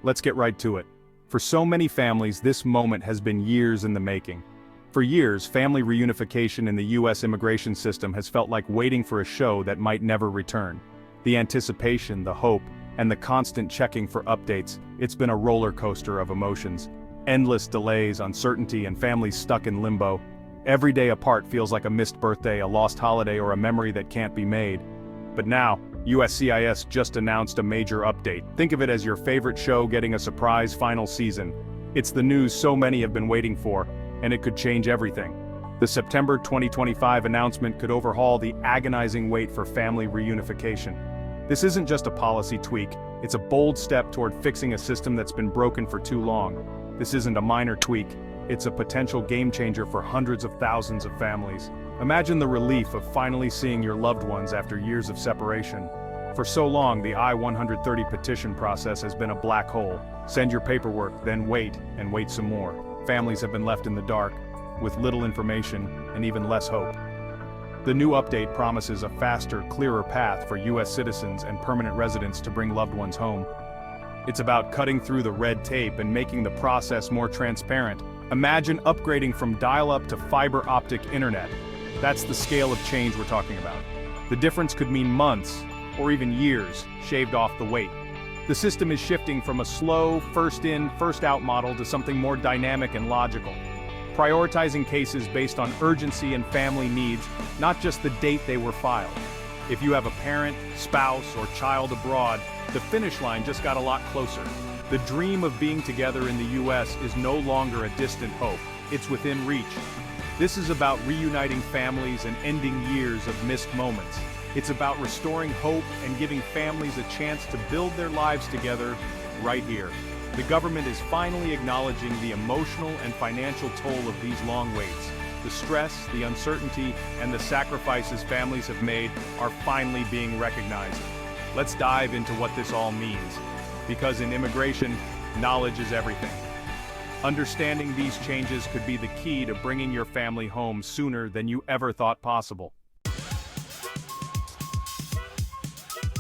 Let's get right to it. For so many families, this moment has been years in the making. For years, family reunification in the U.S. immigration system has felt like waiting for a show that might never return. The anticipation, the hope, and the constant checking for updates, it's been a roller coaster of emotions. Endless delays, uncertainty, and families stuck in limbo. Every day apart feels like a missed birthday, a lost holiday, or a memory that can't be made. But now, USCIS just announced a major update. Think of it as your favorite show getting a surprise final season. It's the news so many have been waiting for, and it could change everything. The September 2025 announcement could overhaul the agonizing wait for family reunification. This isn't just a policy tweak, it's a bold step toward fixing a system that's been broken for too long. This isn't a minor tweak, it's a potential game changer for hundreds of thousands of families. Imagine the relief of finally seeing your loved ones after years of separation. For so long, the I-130 petition process has been a black hole. Send your paperwork, then wait, and wait some more. Families have been left in the dark, with little information, and even less hope. The new update promises a faster, clearer path for U.S. citizens and permanent residents to bring loved ones home. It's about cutting through the red tape and making the process more transparent. Imagine upgrading from dial-up to fiber optic internet. That's the scale of change we're talking about. The difference could mean months, or even years, shaved off the wait. The system is shifting from a slow, first-in, first-out model to something more dynamic and logical. Prioritizing cases based on urgency and family needs, not just the date they were filed. If you have a parent, spouse, or child abroad, the finish line just got a lot closer. The dream of being together in the U.S. is no longer a distant hope, it's within reach. This is about reuniting families and ending years of missed moments. It's about restoring hope and giving families a chance to build their lives together right here. The government is finally acknowledging the emotional and financial toll of these long waits. The stress, the uncertainty, and the sacrifices families have made are finally being recognized. Let's dive into what this all means. Because in immigration, knowledge is everything. Understanding these changes could be the key to bringing your family home sooner than you ever thought possible.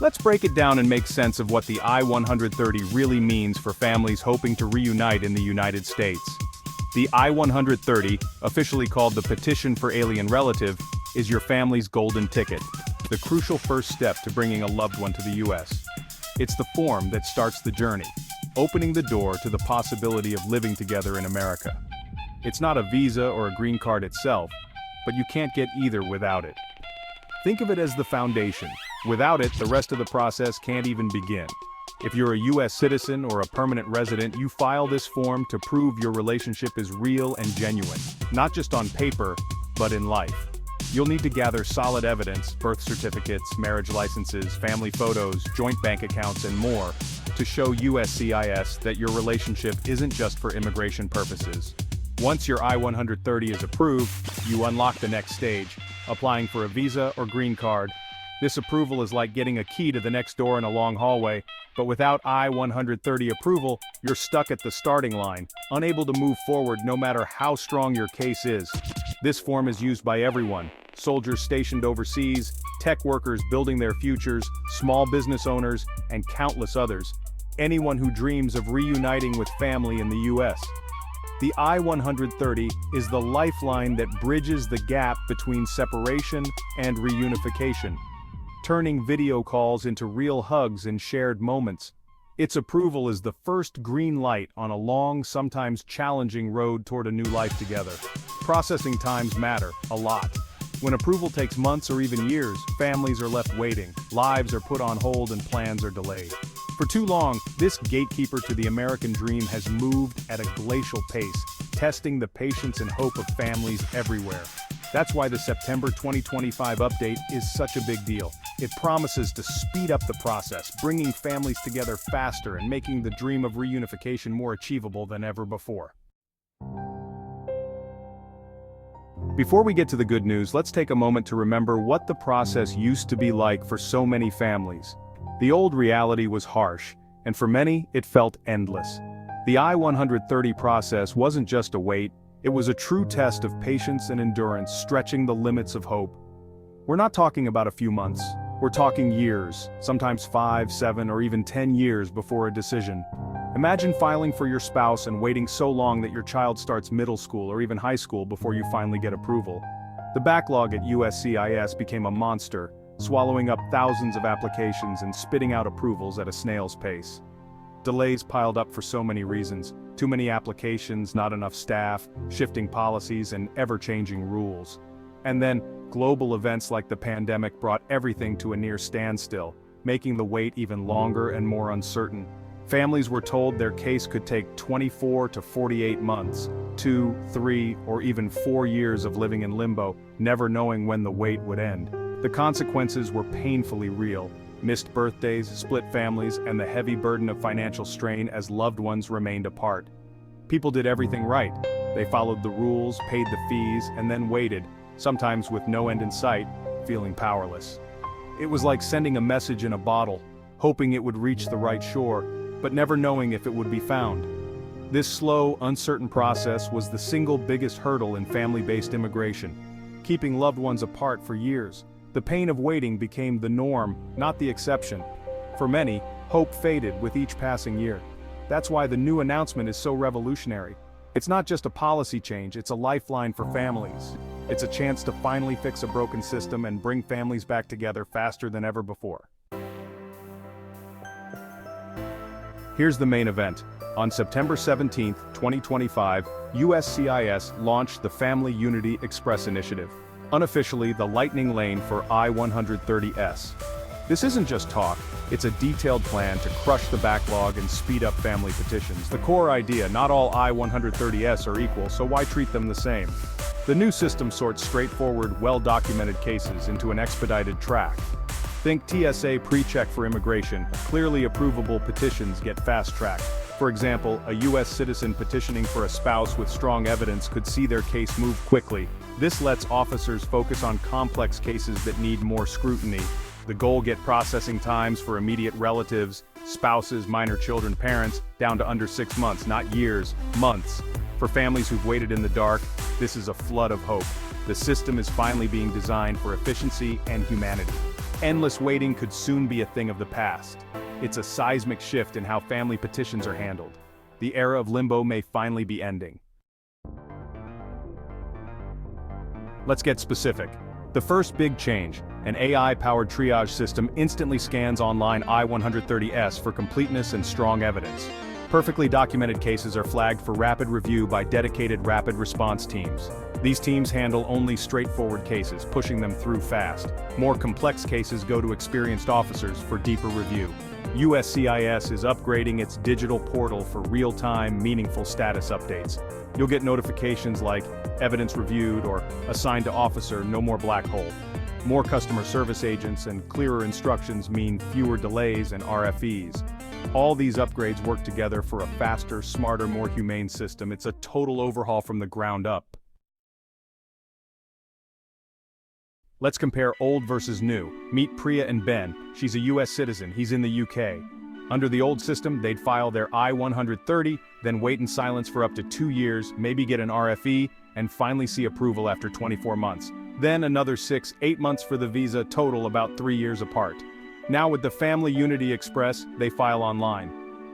Let's break it down and make sense of what the I-130 really means for families hoping to reunite in the United States. The I-130, officially called the Petition for Alien Relative, is your family's golden ticket, the crucial first step to bringing a loved one to the U.S. It's the form that starts the journey, opening the door to the possibility of living together in America. It's not a visa or a green card itself, but you can't get either without it. Think of it as the foundation. Without it, the rest of the process can't even begin. If you're a U.S. citizen or a permanent resident, you file this form to prove your relationship is real and genuine, not just on paper, but in life. You'll need to gather solid evidence, birth certificates, marriage licenses, family photos, joint bank accounts, and more, to show USCIS that your relationship isn't just for immigration purposes. Once your I-130 is approved, you unlock the next stage, applying for a visa or green card. This approval is like getting a key to the next door in a long hallway, but without I-130 approval, you're stuck at the starting line, unable to move forward no matter how strong your case is. This form is used by everyone: soldiers stationed overseas, tech workers building their futures, small business owners, and countless others. Anyone who dreams of reuniting with family in the U.S. The I-130 is the lifeline that bridges the gap between separation and reunification, turning video calls into real hugs and shared moments. Its approval is the first green light on a long, sometimes challenging road toward a new life together. Processing times matter, a lot. When approval takes months or even years, families are left waiting, lives are put on hold, and plans are delayed. For too long, this gatekeeper to the American dream has moved at a glacial pace, testing the patience and hope of families everywhere. That's why the September 2025 update is such a big deal. It promises to speed up the process, bringing families together faster and making the dream of reunification more achievable than ever before. Before we get to the good news, let's take a moment to remember what the process used to be like for so many families. The old reality was harsh, and for many, it felt endless. The I-130 process wasn't just a wait, it was a true test of patience and endurance, stretching the limits of hope. We're not talking about a few months, we're talking years, sometimes 5, 7, or even 10 years before a decision. Imagine filing for your spouse and waiting so long that your child starts middle school or even high school before you finally get approval. The backlog at USCIS became a monster, swallowing up thousands of applications and spitting out approvals at a snail's pace. Delays piled up for so many reasons: too many applications, not enough staff, shifting policies, and ever-changing rules. And then, global events like the pandemic brought everything to a near standstill, making the wait even longer and more uncertain. Families were told their case could take 24 to 48 months, 2, 3, or even 4 years of living in limbo, never knowing when the wait would end. The consequences were painfully real: missed birthdays, split families, and the heavy burden of financial strain as loved ones remained apart. People did everything right. They followed the rules, paid the fees, and then waited, sometimes with no end in sight, feeling powerless. It was like sending a message in a bottle, hoping it would reach the right shore, but never knowing if it would be found. This slow, uncertain process was the single biggest hurdle in family-based immigration, keeping loved ones apart for years. The pain of waiting became the norm, not the exception. For many, hope faded with each passing year. That's why the new announcement is so revolutionary. It's not just a policy change, it's a lifeline for families. It's a chance to finally fix a broken system and bring families back together faster than ever before. Here's the main event. On September 17, 2025, USCIS launched the Family Unity Express Initiative, unofficially the lightning lane for I-130s. This isn't just talk, it's a detailed plan to crush the backlog and speed up family petitions. The core idea: not all I-130s are equal, so why treat them the same? The new system sorts straightforward, well-documented cases into an expedited track. Think TSA pre-check for immigration. Clearly approvable petitions get fast-tracked. For example, a U.S. citizen petitioning for a spouse with strong evidence could see their case move quickly. This lets officers focus on complex cases that need more scrutiny. The goal: get processing times for immediate relatives, spouses, minor children, parents, down to under 6 months, not years, months. For families who've waited in the dark, this is a flood of hope. The system is finally being designed for efficiency and humanity. Endless waiting could soon be a thing of the past. It's a seismic shift in how family petitions are handled. The era of limbo may finally be ending. Let's get specific. The first big change: an AI-powered triage system instantly scans online I-130s for completeness and strong evidence. Perfectly documented cases are flagged for rapid review by dedicated rapid response teams. These teams handle only straightforward cases, pushing them through fast. More complex cases go to experienced officers for deeper review. USCIS is upgrading its digital portal for real-time, meaningful status updates. You'll get notifications like "evidence reviewed" or "assigned to officer, no more black hole." More customer service agents and clearer instructions mean fewer delays and RFEs. All these upgrades work together for a faster, smarter, more humane system. It's a total overhaul from the ground up. Let's compare old versus new. Meet Priya and Ben. She's a US citizen, he's in the UK. Under the old system, they'd file their I-130, then wait in silence for up to 2 years, maybe get an RFE, and finally see approval after 24 months. Then another 6-8 months for the visa, total about 3 years apart. Now with the Family Unity Express, they file online.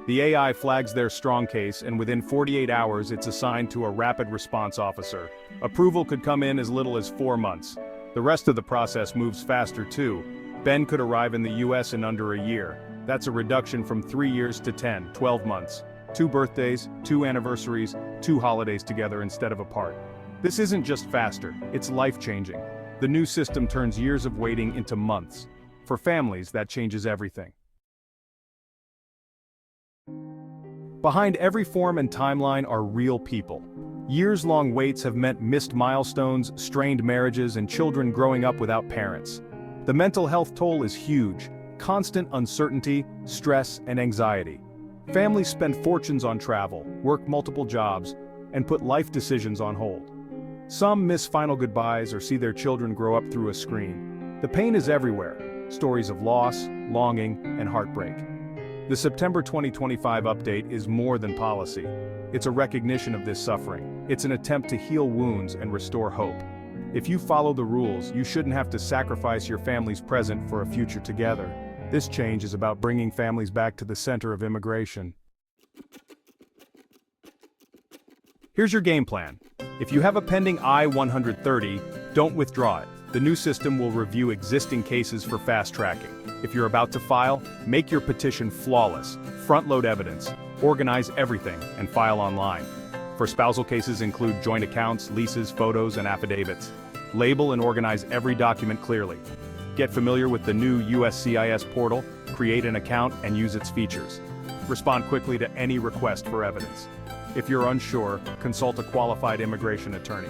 The AI flags their strong case, and within 48 hours it's assigned to a rapid response officer. Approval could come in as little as 4 months. The rest of the process moves faster too. Ben could arrive in the US in under a year. That's a reduction from 3 years to 10-12 months. 2 birthdays, 2 anniversaries, 2 holidays together instead of apart. This isn't just faster, it's life-changing. The new system turns years of waiting into months. For families, that changes everything. Behind every form and timeline are real people. Years-long waits have meant missed milestones, strained marriages, and children growing up without parents. The mental health toll is huge: constant uncertainty, stress, and anxiety. Families spend fortunes on travel, work multiple jobs, and put life decisions on hold. Some miss final goodbyes or see their children grow up through a screen. The pain is everywhere: stories of loss, longing, and heartbreak. The September 2025 update is more than policy. It's a recognition of this suffering. It's an attempt to heal wounds and restore hope. If you follow the rules, you shouldn't have to sacrifice your family's present for a future together. This change is about bringing families back to the center of immigration. Here's your game plan. If you have a pending I-130, don't withdraw it. The new system will review existing cases for fast tracking. If you're about to file, make your petition flawless, front-load evidence, organize everything, and file online. For spousal cases include joint accounts, leases, photos, and affidavits. Label and organize every document clearly. Get familiar with the new USCIS portal, create an account, and use its features. Respond quickly to any request for evidence. If you're unsure, consult a qualified immigration attorney.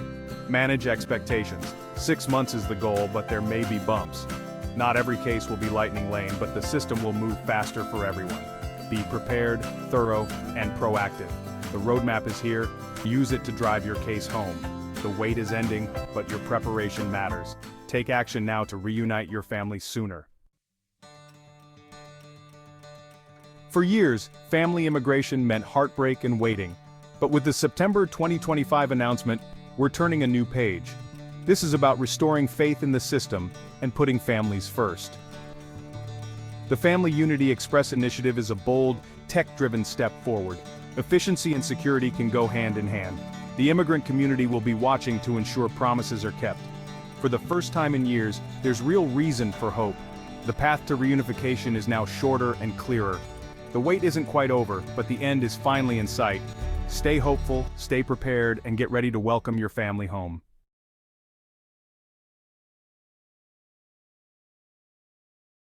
Manage expectations. 6 months is the goal, but there may be bumps. Not every case will be lightning lane, but the system will move faster for everyone. Be prepared, thorough, and proactive. The roadmap is here. Use it to drive your case home. The wait is ending, but your preparation matters. Take action now to reunite your family sooner. For years, family immigration meant heartbreak and waiting. But with the September 2025 announcement, we're turning a new page. This is about restoring faith in the system and putting families first. The Family Unity Express initiative is a bold, tech-driven step forward. Efficiency and security can go hand in hand. The immigrant community will be watching to ensure promises are kept. For the first time in years, there's real reason for hope. The path to reunification is now shorter and clearer. The wait isn't quite over, but the end is finally in sight. Stay hopeful, stay prepared, and get ready to welcome your family home.